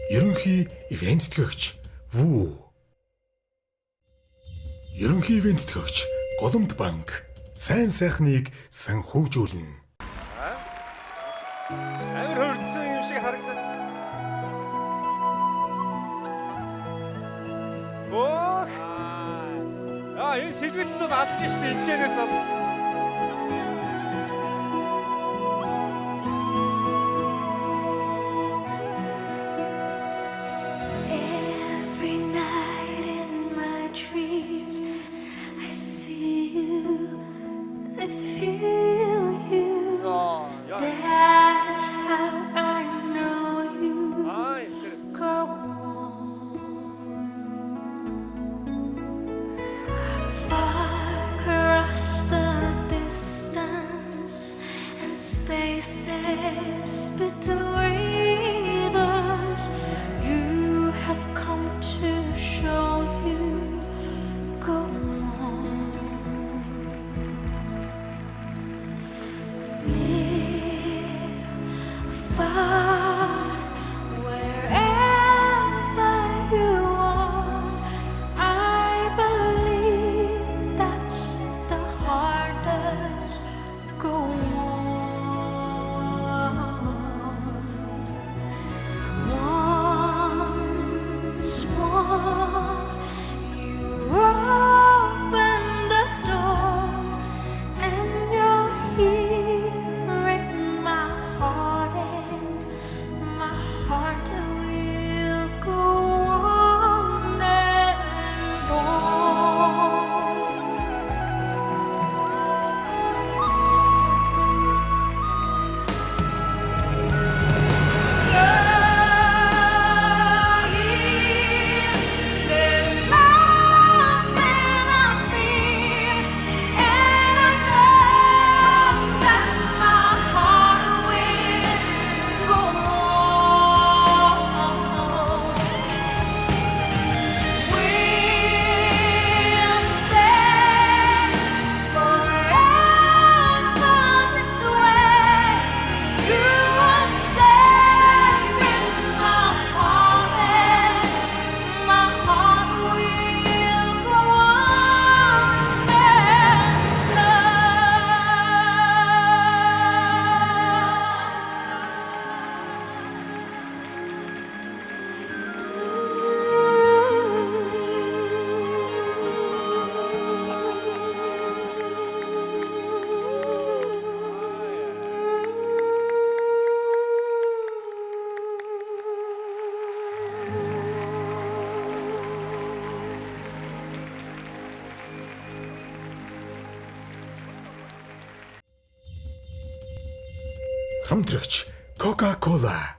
Ерөнхий ивент төгөгч Вүү. Ерөнхий ивент төгөгч Голомт банк сайн сайхныг санхүүжүүлнэ. Амар хөрдсөн юм шиг харагдана. Ох. Энэ сэлбэтэд бол алдаж штэ энэчнээс бол. Every night in my dreams I see you, I feel you. That is how I know you go far across the distance and spaces between us. You have come to show you go on. Near, far, wherever you are, I believe that's the hardest. Go on. Once more, you open the door, and you're here in my heart, and my heart will go on and on. There's nothing I fear, and I know that my heart will go on. We'll stay forever this way. You are safe in my heart, and my heart will go on Хамтрагч Coca-Cola.